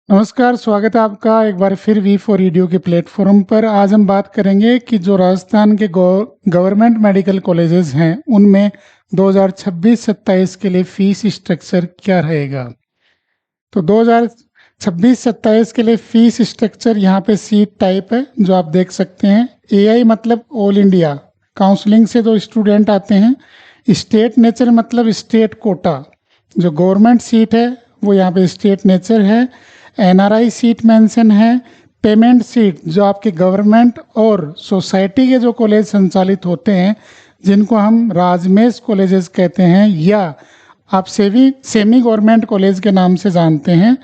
नमस्कार, स्वागत है आपका एक बार फिर वी फॉर रेडियो के प्लेटफॉर्म पर। आज हम बात करेंगे कि जो राजस्थान के गवर्नमेंट मेडिकल कॉलेजेस हैं उनमें 2026-27 के लिए फीस स्ट्रक्चर क्या रहेगा। तो 2026-27 के लिए फीस स्ट्रक्चर यहाँ पे सीट टाइप है जो आप देख सकते हैं। एआई मतलब ऑल इंडिया काउंसलिंग से जो स्टूडेंट आते हैं। स्टेट नेचर मतलब स्टेट कोटा, जो गवर्नमेंट सीट है वो यहाँ पे स्टेट नेचर है। एनआरआई सीट मेंशन है। पेमेंट सीट जो आपके गवर्नमेंट और सोसाइटी के जो कॉलेज संचालित होते हैं जिनको हम राजमेश कॉलेजेस कहते हैं या आप सेमी गवर्नमेंट कॉलेज के नाम से जानते हैं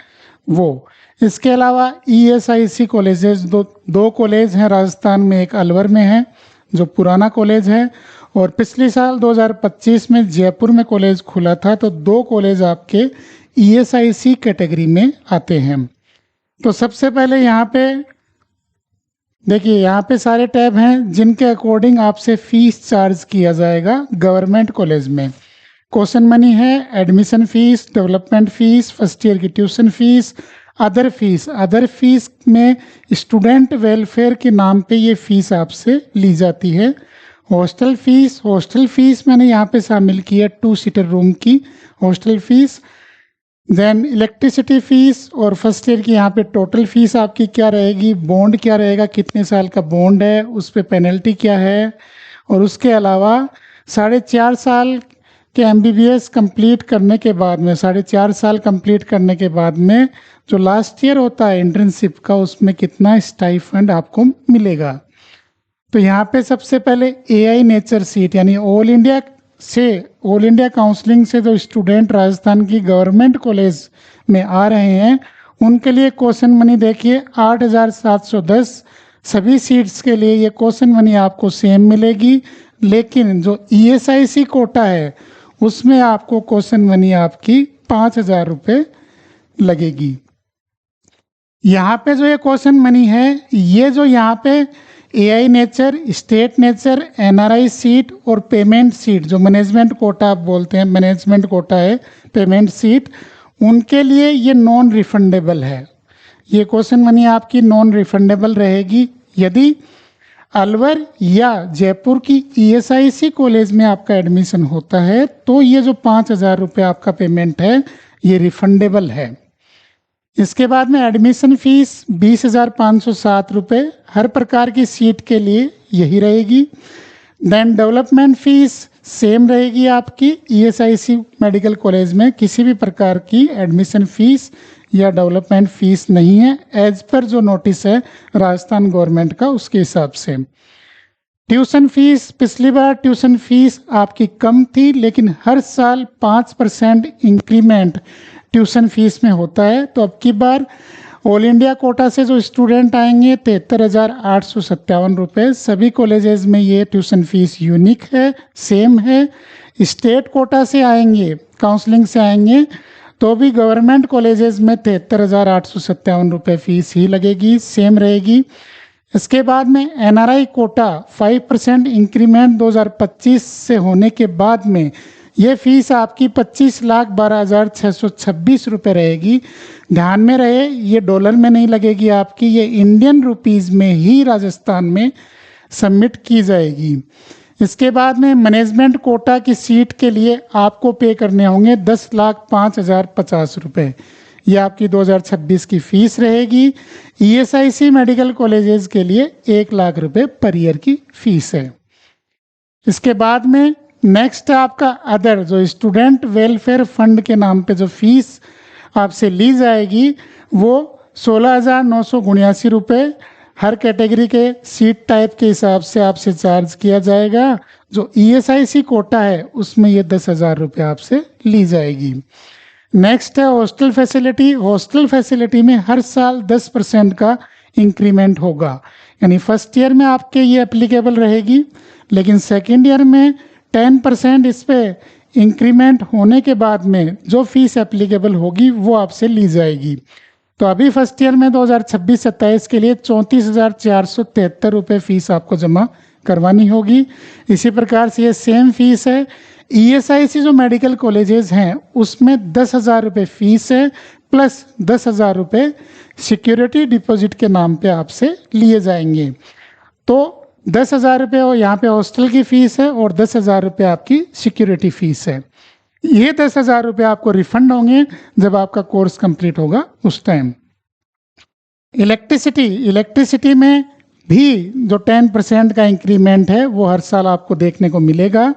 वो। इसके अलावा ईएसआईसी कॉलेजेस दो कॉलेज हैं राजस्थान में, एक अलवर में है जो पुराना कॉलेज है, और पिछले साल 2025 में जयपुर में कॉलेज खुला था। तो दो कॉलेज आपके ईएसआईसी कैटेगरी में आते हैं। तो सबसे पहले यहाँ पे देखिए, यहाँ पे सारे टैब हैं जिनके अकॉर्डिंग आपसे फीस चार्ज किया जाएगा गवर्नमेंट कॉलेज में। क्वेश्चन मनी है, admission fees, development fees, first year की tuition fees, other fees. Other fees में स्टूडेंट वेलफेयर के नाम पे ये फीस आपसे ली जाती है। हॉस्टल फीस मैंने यहाँ पे शामिल की है 2 सीटर रूम की hostel fees. Then electricity fees और फर्स्ट ईयर की यहाँ पे टोटल फीस आपकी क्या रहेगी, बॉन्ड क्या रहेगा, कितने साल का बॉन्ड है, उस पर पेनल्टी क्या है, और उसके अलावा 4.5 साल के एमबीबीएस कंप्लीट करने के बाद में 4.5 साल कंप्लीट करने के बाद में जो लास्ट ईयर होता है इंटर्नशिप का, उसमें कितना स्टाइफंड आपको मिलेगा। तो यहाँ पे सबसे पहले एआई नेचर सीट यानी ऑल इंडिया काउंसलिंग से जो स्टूडेंट राजस्थान की गवर्नमेंट कॉलेज में आ रहे हैं उनके लिए क्वेश्चन मनी देखिए 8,710। सभी सीट्स के लिए ये क्वेश्चन मनी आपको सेम मिलेगी, लेकिन जो ईएसआईसी कोटा है उसमें आपको क्वेश्चन मनी आपकी 5,000 रुपये लगेगी। यहाँ पे जो ये क्वेश्चन मनी है, ये जो यहाँ पे AI nature, state nature, NRI seat और पेमेंट सीट जो मैनेजमेंट कोटा आप बोलते हैं, मैनेजमेंट कोटा है पेमेंट सीट, उनके लिए ये नॉन रिफंडेबल है। ये क्वेश्चन मनी आपकी नॉन रिफंडेबल रहेगी। यदि अलवर या जयपुर की ईएसआईसी कॉलेज में आपका एडमिशन होता है तो ये जो 5,000 रुपये आपका पेमेंट है ये रिफंडेबल है। इसके बाद में एडमिशन फीस 20,507 रुपये हर प्रकार की सीट के लिए यही रहेगी। देन डेवलपमेंट फीस सेम रहेगी आपकी। ईएसआईसी मेडिकल कॉलेज में किसी भी प्रकार की एडमिशन फीस या डेवलपमेंट फीस नहीं है, एज पर जो नोटिस है राजस्थान गवर्नमेंट का उसके हिसाब से। ट्यूशन फीस, पिछली बार ट्यूशन फीस आपकी कम थी, लेकिन हर साल 5% इंक्रीमेंट ट्यूशन फीस में होता है। तो अब की बार ऑल इंडिया कोटा से जो स्टूडेंट आएंगे 73,857 रुपये। सभी कॉलेजेस में ये ट्यूशन फीस यूनिक है, सेम है। स्टेट कोटा से आएंगे, काउंसलिंग से आएंगे तो भी गवर्नमेंट कॉलेजेस में 73,857 रुपये फीस ही लगेगी, सेम रहेगी। इसके बाद में एनआरआई कोटा 5% इंक्रीमेंट 2025 से होने के बाद में ये फीस आपकी 25,12,626 रुपये रहेगी। ध्यान में रहे ये डॉलर में नहीं लगेगी आपकी, ये इंडियन रुपीज़ में ही राजस्थान में सबमिट की जाएगी। इसके बाद में मैनेजमेंट कोटा की सीट के लिए आपको पे करने होंगे 10,05,050 रुपये। ये आपकी 2026 की फीस रहेगी। ईएसआईसी मेडिकल कॉलेजेस के लिए 1 लाख रुपये पर ईयर की फीस है। इसके बाद में नेक्स्ट है आपका अदर, जो स्टूडेंट वेलफेयर फंड के नाम पे जो फीस आपसे ली जाएगी वो 16,979 रुपये हर कैटेगरी के सीट टाइप के हिसाब से आपसे चार्ज किया जाएगा। जो ईएसआईसी कोटा है उसमें ये 10,000 रुपये आपसे ली जाएगी। नेक्स्ट है हॉस्टल फैसिलिटी। हॉस्टल फैसिलिटी में हर साल 10% का इंक्रीमेंट होगा, यानी फर्स्ट ईयर में आपके ये एप्लीकेबल रहेगी, लेकिन सेकेंड ईयर में 10% इस पर इंक्रीमेंट होने के बाद में जो फीस एप्लीकेबल होगी वो आपसे ली जाएगी। तो अभी फर्स्ट ईयर में 2026-27 के लिए 34,473 रुपये फीस आपको जमा करवानी होगी। इसी प्रकार से ये सेम फीस है। ईएसआईसी जो मेडिकल कॉलेजेस हैं उसमें 10,000 रुपये फीस है, प्लस 10,000 रुपये सिक्योरिटी डिपॉजिट के नाम पे आपसे लिए जाएंगे। तो 10,000 रुपये यहाँ पे हॉस्टल की फ़ीस है और 10,000 रुपये आपकी सिक्योरिटी फ़ीस है। ये 10,000 रुपये आपको रिफंड होंगे जब आपका कोर्स कंप्लीट होगा उस टाइम। इलेक्ट्रिसिटी में भी जो 10% का इंक्रीमेंट है वो हर साल आपको देखने को मिलेगा।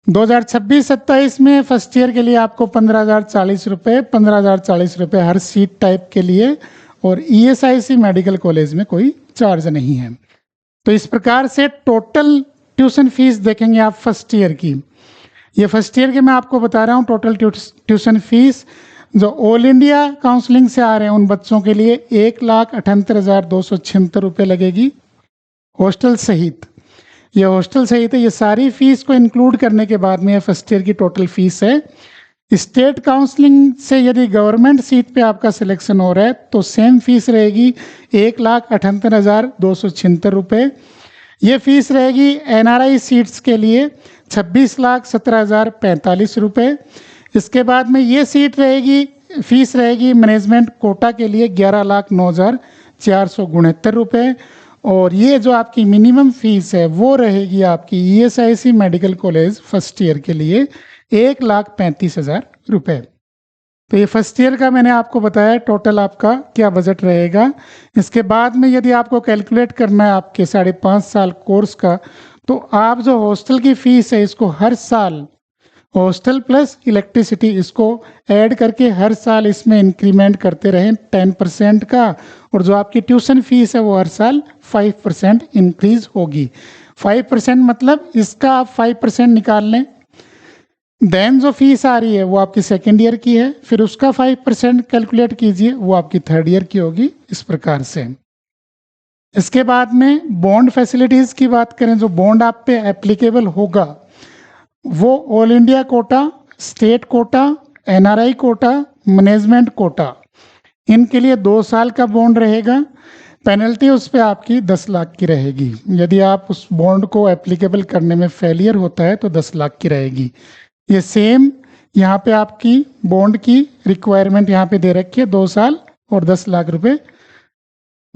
2026-27 में फर्स्ट ईयर के लिए आपको 15,040 रुपये हर सीट टाइप के लिए, और ESIC मेडिकल कॉलेज में कोई चार्ज नहीं है। तो इस प्रकार से टोटल ट्यूशन फीस देखेंगे आप फर्स्ट ईयर की। ये फर्स्ट ईयर के मैं आपको बता रहा हूँ टोटल ट्यूशन फीस जो ऑल इंडिया काउंसलिंग से आ रहे हैं उन बच्चों के लिए 1,78,276 रुपये लगेगी हॉस्टल सहित। ये हॉस्टल सहित है, ये सारी फीस को इंक्लूड करने के बाद में फर्स्ट ईयर की टोटल फीस है। स्टेट काउंसलिंग से यदि गवर्नमेंट सीट पे आपका सिलेक्शन हो रहा है तो सेम फीस रहेगी 1,78,276 रुपये। ये फीस रहेगी NRI सीट्स के लिए 26,17,045 रुपये। इसके बाद में ये सीट रहेगी, फीस रहेगी मैनेजमेंट कोटा के लिए 11,09,469 रुपये। और ये जो आपकी मिनिमम फीस है वो रहेगी आपकी ESIC medical college first year के लिए 1,35,000 रुपये। तो ये फर्स्ट ईयर का मैंने आपको बताया टोटल आपका क्या बजट रहेगा। इसके बाद में यदि आपको कैलकुलेट करना है आपके 5.5 साल कोर्स का, तो आप जो हॉस्टल की फ़ीस है इसको हर साल हॉस्टल प्लस इलेक्ट्रिसिटी इसको ऐड करके हर साल इसमें इंक्रीमेंट करते रहें 10% का, और जो आपकी ट्यूशन फीस है वो हर साल 5% इंक्रीज होगी। 5% मतलब इसका आप 5% निकाल लें, देन जो फीस आ रही है वो आपकी सेकेंड ईयर की है, फिर उसका 5% कैलकुलेट कीजिए, वो आपकी थर्ड ईयर की होगी। इस प्रकार से इसके बाद में बॉन्ड फैसिलिटीज़ की बात करें, जो बॉन्ड आप पे एप्लीकेबल होगा वो all India quota, state quota, NRI quota, management quota, इनके लिए 2 साल का बॉन्ड रहेगा। पेनल्टी उस पर आपकी 10 लाख की रहेगी। यदि आप उस बॉन्ड को एप्लीकेबल करने में फेलियर होता है तो 10 लाख की रहेगी। ये सेम यहाँ पे आपकी बॉन्ड की रिक्वायरमेंट यहाँ पे दे रखी है 2 साल और 10 लाख रुपए।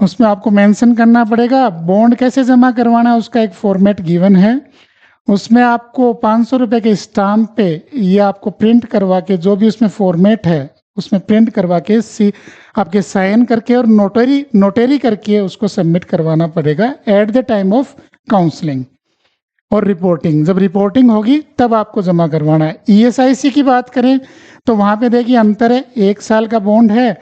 उसमें आपको मेंशन करना पड़ेगा बॉन्ड कैसे जमा करवाना है, उसका एक फॉर्मेट गिवन है। उसमें आपको 500 रुपये के स्टाम्प पे ये आपको प्रिंट करवा के, जो भी उसमें फॉर्मेट है उसमें प्रिंट करवा के आपके साइन करके और नोटरी करके उसको सबमिट करवाना पड़ेगा at the time of counselling और रिपोर्टिंग। जब रिपोर्टिंग होगी तब आपको जमा करवाना है। ESIC की बात करें तो वहाँ पे देखिए अंतर है, 1 साल का बॉन्ड है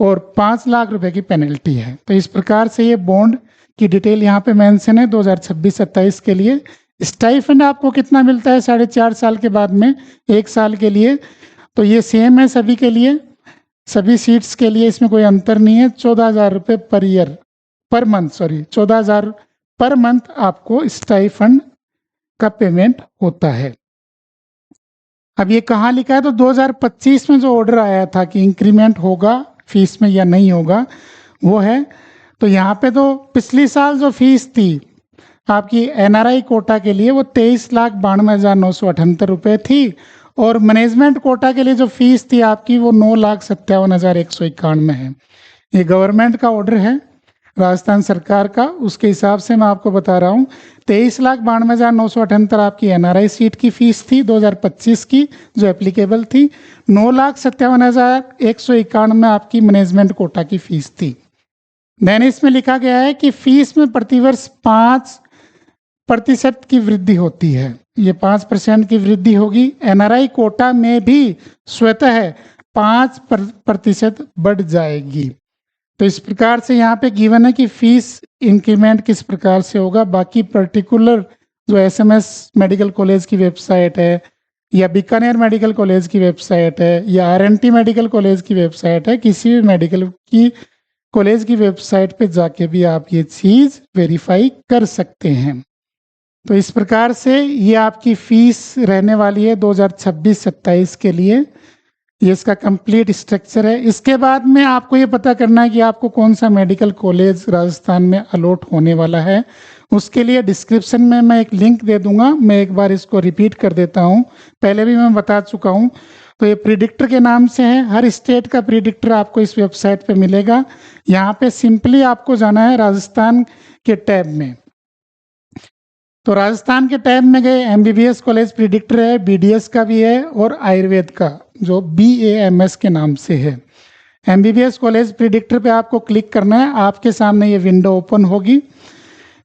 और 5 लाख रुपए की पेनल्टी है। तो इस प्रकार से ये बॉन्ड की डिटेल यहाँ पे मेंशन है 2026-27 के लिए। स्टाइफंड आपको कितना मिलता है 4.5 साल के बाद में 1 साल के लिए, तो ये सेम है सभी के लिए, सभी सीट्स के लिए, इसमें कोई अंतर नहीं है। 14,000 रुपये पर मंथ 14,000 पर मंथ आपको स्टाइफंड का पेमेंट होता है। अब ये कहाँ लिखा है, तो 2025 में जो ऑर्डर आया था कि इंक्रीमेंट होगा फीस में या नहीं होगा वो है। तो यहाँ पे तो पिछली साल जो फीस थी आपकी NRI कोटा के लिए वो 23,92,978 रुपये थी, और मैनेजमेंट कोटा के लिए जो फीस थी आपकी वो 9,57,191 है। ये गवर्नमेंट का ऑर्डर है राजस्थान सरकार का, उसके हिसाब से मैं आपको बता रहा हूँ। 23,92,978 आपकी NRI सीट की फीस थी 2025 की जो एप्लीकेबल थी। 9,57,191 आपकी मैनेजमेंट कोटा की फीस थी। देन इसमें लिखा गया है कि फीस में प्रतिवर्ष 5% की वृद्धि होती है। ये 5% की वृद्धि होगी। NRI कोटा में भी स्वतः 5% बढ़ जाएगी। तो इस प्रकार से यहाँ पे गिवन है कि फीस इंक्रीमेंट किस प्रकार से होगा। बाकी पर्टिकुलर जो SMS मेडिकल कॉलेज की वेबसाइट है या बीकानेर मेडिकल कॉलेज की वेबसाइट है या RNT मेडिकल कॉलेज की वेबसाइट है, किसी भी मेडिकल की कॉलेज की वेबसाइट पे जाके भी आप ये चीज़ वेरीफाई कर सकते हैं। तो इस प्रकार से ये आपकी फ़ीस रहने वाली है 2026-27 के लिए। ये इसका कंप्लीट स्ट्रक्चर है। इसके बाद में आपको ये पता करना है कि आपको कौन सा मेडिकल कॉलेज राजस्थान में अलॉट होने वाला है। उसके लिए डिस्क्रिप्शन में मैं एक लिंक दे दूंगा। मैं एक बार इसको रिपीट कर देता हूँ, पहले भी मैं बता चुका हूँ। तो ये प्रिडिक्टर के नाम से है। हर स्टेट का प्रिडिक्टर आपको इस वेबसाइट पे मिलेगा। यहाँ पे सिंपली आपको जाना है राजस्थान के टैब में। तो राजस्थान के टैब में गए, एमबीबीएस कॉलेज प्रिडिक्टर है, बीडीएस का भी है और आयुर्वेद का जो BAMS के नाम से है। एमबीबीएस कॉलेज प्रिडिक्टर पे आपको क्लिक करना है। आपके सामने ये विंडो ओपन होगी।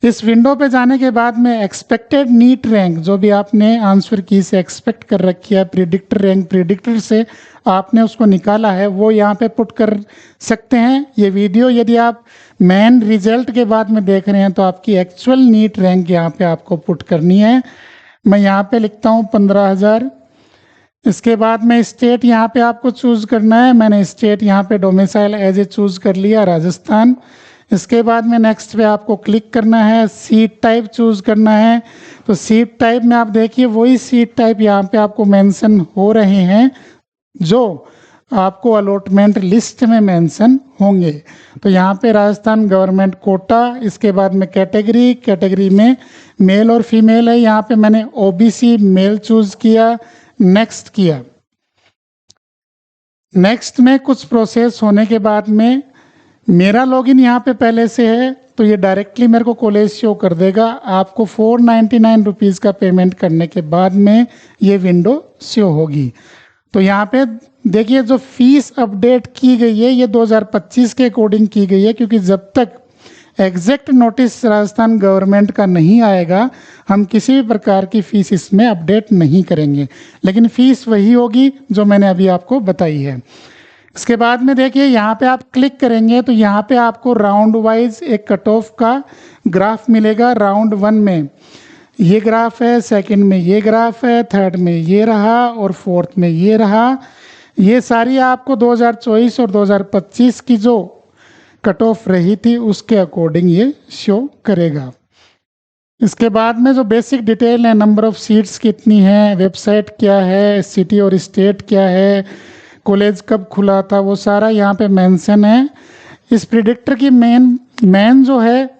इस विंडो पे जाने के बाद में एक्सपेक्टेड नीट रैंक जो भी आपने आंसर की से एक्सपेक्ट कर रखी है, प्रिडिक्टर रैंक प्रिडिक्टर से आपने उसको निकाला है, वो यहाँ पे पुट कर सकते हैं। ये वीडियो यदि आप मेन रिजल्ट के बाद में देख रहे हैं तो आपकी एक्चुअल नीट रैंक यहाँ पे आपको पुट करनी है। मैं यहाँ पे लिखता हूँ 15,000। इसके बाद में स्टेट यहाँ पे आपको चूज करना है। मैंने स्टेट यहाँ पे डोमिसाइल एज ए चूज कर लिया, राजस्थान। इसके बाद में नेक्स्ट पे आपको क्लिक करना है, सीट टाइप चूज करना है। तो सीट टाइप में आप देखिए वही सीट टाइप यहाँ पे आपको मेंशन हो रहे हैं जो आपको अलॉटमेंट लिस्ट में मेंशन होंगे। तो यहाँ पे राजस्थान गवर्नमेंट कोटा, इसके बाद में कैटेगरी में मेल और फीमेल है। यहाँ पे मैंने ओबीसी मेल चूज किया, नेक्स्ट किया। नेक्स्ट में कुछ प्रोसेस होने के बाद में मेरा लॉगिन यहाँ पे पहले से है तो ये डायरेक्टली मेरे को कॉलेज शो कर देगा। आपको 499 रुपीज़ का पेमेंट करने के बाद में ये विंडो शो होगी। तो यहाँ पे देखिए जो फीस अपडेट की गई है ये 2025 के अकॉर्डिंग की गई है, क्योंकि जब तक एग्जैक्ट नोटिस राजस्थान गवर्नमेंट का नहीं आएगा हम किसी भी प्रकार की फ़ीस इसमें अपडेट नहीं करेंगे, लेकिन फ़ीस वही होगी जो मैंने अभी आपको बताई है। इसके बाद में देखिए यहाँ पे आप क्लिक करेंगे तो यहाँ पे आपको राउंड वाइज एक कट ऑफ का ग्राफ मिलेगा। राउंड 1 में ये ग्राफ है, सेकंड में ये ग्राफ है, थर्ड में ये रहा और फोर्थ में ये रहा। ये सारी आपको 2024 और 2025 की जो कट ऑफ रही थी उसके अकॉर्डिंग ये शो करेगा। इसके बाद में जो बेसिक डिटेल है, नंबर ऑफ सीट्स कितनी है, वेबसाइट क्या है, सिटी और स्टेट क्या है, कॉलेज कब खुला था, वो सारा यहाँ पे मेंशन है। इस प्रिडिक्टर की मेन जो है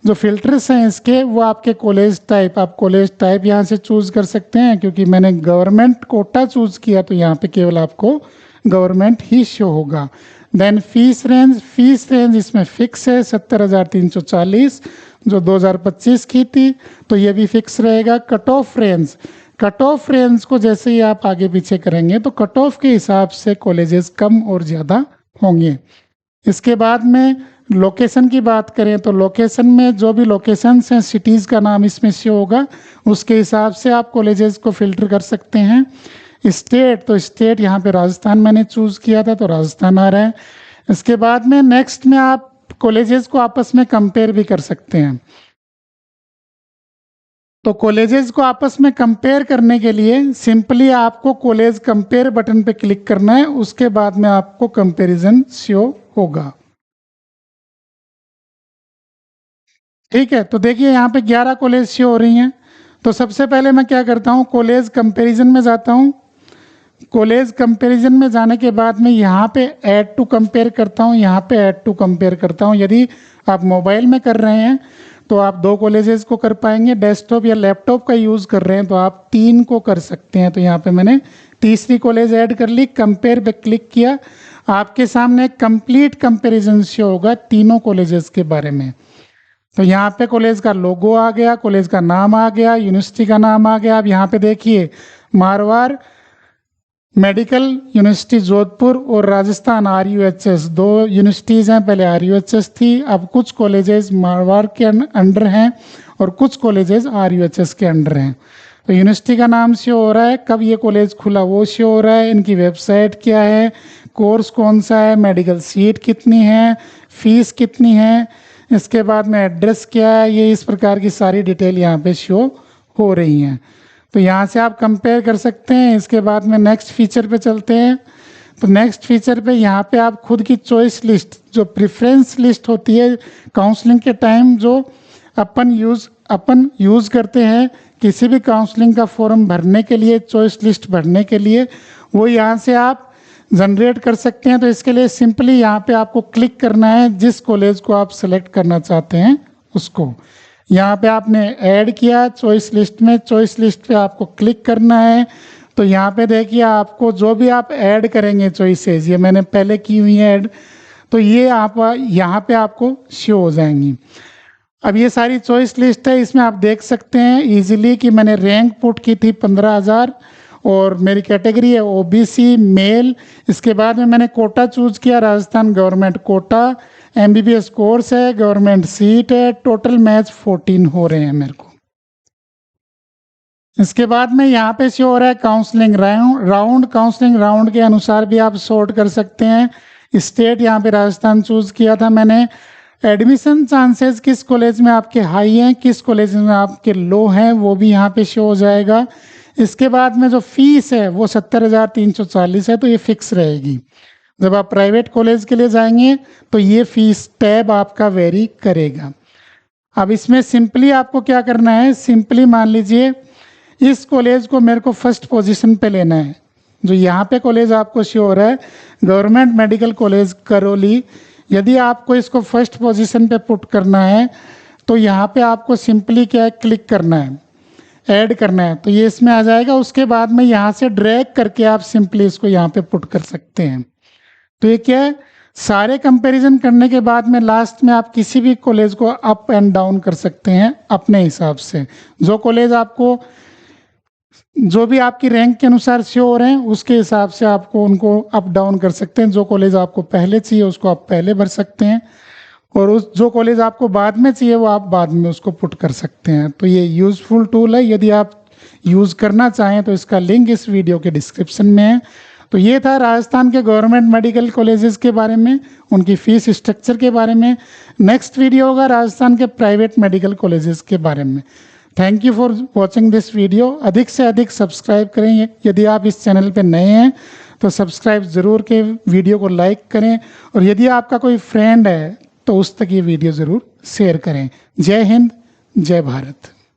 जो फिल्टर्स हैं इसके, वो आपके कॉलेज टाइप, आप कॉलेज टाइप यहाँ से चूज़ कर सकते हैं। क्योंकि मैंने गवर्नमेंट कोटा चूज़ किया तो यहाँ पे केवल आपको गवर्नमेंट ही शो होगा। देन फीस रेंज इसमें फिक्स है 70,340 जो 2025 की थी, तो ये भी फिक्स रहेगा। कट ऑफ रेंज को जैसे ही आप आगे पीछे करेंगे तो कट ऑफ के हिसाब से कॉलेजेस कम और ज़्यादा होंगे। इसके बाद में लोकेशन की बात करें तो लोकेशन में जो भी लोकेशंस हैं, सिटीज़ का नाम इसमें शो होगा, उसके हिसाब से आप कॉलेजेस को फिल्टर कर सकते हैं। स्टेट, तो स्टेट यहाँ पे राजस्थान मैंने चूज़ किया था तो राजस्थान आ रहा है। इसके बाद में नेक्स्ट में आप कॉलेजेस को आपस में कंपेयर भी कर सकते हैं। तो कॉलेजेस को आपस में कंपेयर करने के लिए सिंपली आपको कॉलेज कंपेयर बटन पे क्लिक करना है, उसके बाद में आपको कंपैरिजन शो होगा। ठीक है, तो देखिए यहाँ पे 11 कॉलेज शो हो रही हैं। तो सबसे पहले मैं क्या करता हूँ, कॉलेज कंपैरिजन में जाता हूँ। कॉलेज कंपैरिजन में जाने के बाद में यहाँ पे ऐड टू कंपेयर करता हूँ, यहाँ पे ऐड टू कंपेयर करता हूँ। यदि आप मोबाइल में कर रहे हैं तो आप 2 कॉलेजेस को कर पाएंगे, डेस्कटॉप या लैपटॉप का यूज़ कर रहे हैं तो आप 3 को कर सकते हैं। तो यहाँ पे मैंने तीसरी कॉलेज ऐड कर ली, कंपेयर पे क्लिक किया, आपके सामने कंप्लीट कंपैरिजन शो होगा तीनों कॉलेजेस के बारे में। तो यहाँ पे कॉलेज का लोगो आ गया, कॉलेज का नाम आ गया, यूनिवर्सिटी का नाम आ गया। अब यहाँ पे देखिए मारवाड़ मेडिकल यूनिवर्सिटी जोधपुर और राजस्थान RUHS 2 यूनिवर्सिटीज़ हैं। पहले RUHS थी, अब कुछ कॉलेजेस मारवाड़ के अंडर हैं और कुछ कॉलेजेस RUHS के अंडर हैं। तो यूनिवर्सिटी का नाम शो हो रहा है, कब ये कॉलेज खुला वो शो हो रहा है, इनकी वेबसाइट क्या है, कोर्स कौन सा है, मेडिकल सीट कितनी है, फीस कितनी है, इसके बाद में एड्रेस क्या है, ये इस प्रकार की सारी डिटेल यहाँ पे शो हो रही हैं। तो यहाँ से आप कंपेयर कर सकते हैं। इसके बाद में नेक्स्ट फीचर पे चलते हैं। तो नेक्स्ट फीचर पे यहाँ पे आप खुद की चॉइस लिस्ट, जो प्रेफरेंस लिस्ट होती है काउंसलिंग के टाइम, जो अपन यूज़ करते हैं किसी भी काउंसलिंग का फॉर्म भरने के लिए, चॉइस लिस्ट भरने के लिए, वो यहाँ से आप जनरेट कर सकते हैं। तो इसके लिए सिंपली यहाँ पे आपको क्लिक करना है, जिस कॉलेज को आप सेलेक्ट करना चाहते हैं उसको। यहाँ पे आपने ऐड किया चॉइस लिस्ट में, चॉइस लिस्ट पे आपको क्लिक करना है, तो यहाँ पे देखिए आपको जो भी आप ऐड करेंगे चॉइसेस, ये मैंने पहले की हुई है ऐड, तो ये आप यहाँ पे आपको शो हो जाएंगी। अब ये सारी चॉइस लिस्ट है, इसमें आप देख सकते हैं इजीली कि मैंने रैंक पुट की थी 15,000 और मेरी कैटेगरी है ओबीसी मेल। इसके बाद में मैंने कोटा चूज किया, Rajasthan government quota, MBBS course है, गवर्नमेंट सीट है, टोटल मैच 14 हो रहे हैं मेरे को। इसके बाद में यहाँ पे शो हो रहा है काउंसलिंग राउंड। काउंसलिंग राउंड के अनुसार भी आप सॉर्ट कर सकते हैं। स्टेट यहाँ पे राजस्थान चूज किया था मैंने। एडमिशन चांसेस किस कॉलेज में आपके हाई हैं, किस कॉलेज में आपके लो हैं, वो भी यहाँ पे शो हो जाएगा। इसके बाद में जो फीस है वो 70,340 है, तो ये फिक्स रहेगी। जब आप प्राइवेट कॉलेज के लिए जाएंगे तो ये फीस टैब आपका वेरी करेगा। अब इसमें सिंपली आपको क्या करना है, सिंपली मान लीजिए इस कॉलेज को मेरे को फर्स्ट पोजीशन पे लेना है। जो यहाँ पे कॉलेज आपको शो हो रहा है गवर्नमेंट मेडिकल कॉलेज करौली, यदि आपको इसको फर्स्ट पोजीशन पे पुट करना है तो यहाँ पे आपको सिंपली क्या है, क्लिक करना है, ऐड करना है, तो ये इसमें आ जाएगा। उसके बाद में यहाँ से ड्रैग करके आप सिंपली इसको यहाँ पे पुट कर सकते हैं। तो ये क्या है, सारे कंपैरिजन करने के बाद में लास्ट में आप किसी भी कॉलेज को अप एंड डाउन कर सकते हैं अपने हिसाब से। जो कॉलेज आपको, जो भी आपकी रैंक के अनुसार शो हो रहे हैं उसके हिसाब से आपको उनको अप डाउन कर सकते हैं। जो कॉलेज आपको पहले चाहिए उसको आप पहले भर सकते हैं, और उस जो कॉलेज आपको बाद में चाहिए वो आप बाद में उसको पुट कर सकते हैं। तो ये यूज़फुल टूल है, यदि आप यूज़ करना चाहें तो इसका लिंक इस वीडियो के डिस्क्रिप्शन में है। तो ये था राजस्थान के गवर्नमेंट मेडिकल कॉलेजेस के बारे में, उनकी फ़ीस स्ट्रक्चर के बारे में। नेक्स्ट वीडियो होगा राजस्थान के प्राइवेट मेडिकल कॉलेजेस के बारे में। Thank you for watching this video. अधिक से अधिक सब्सक्राइब करें। यदि आप इस चैनल पर नए हैं तो सब्सक्राइब ज़रूर के वीडियो को लाइक करें, और यदि आपका कोई फ्रेंड है तो उस तक ये वीडियो ज़रूर शेयर करें। जय हिंद, जय भारत।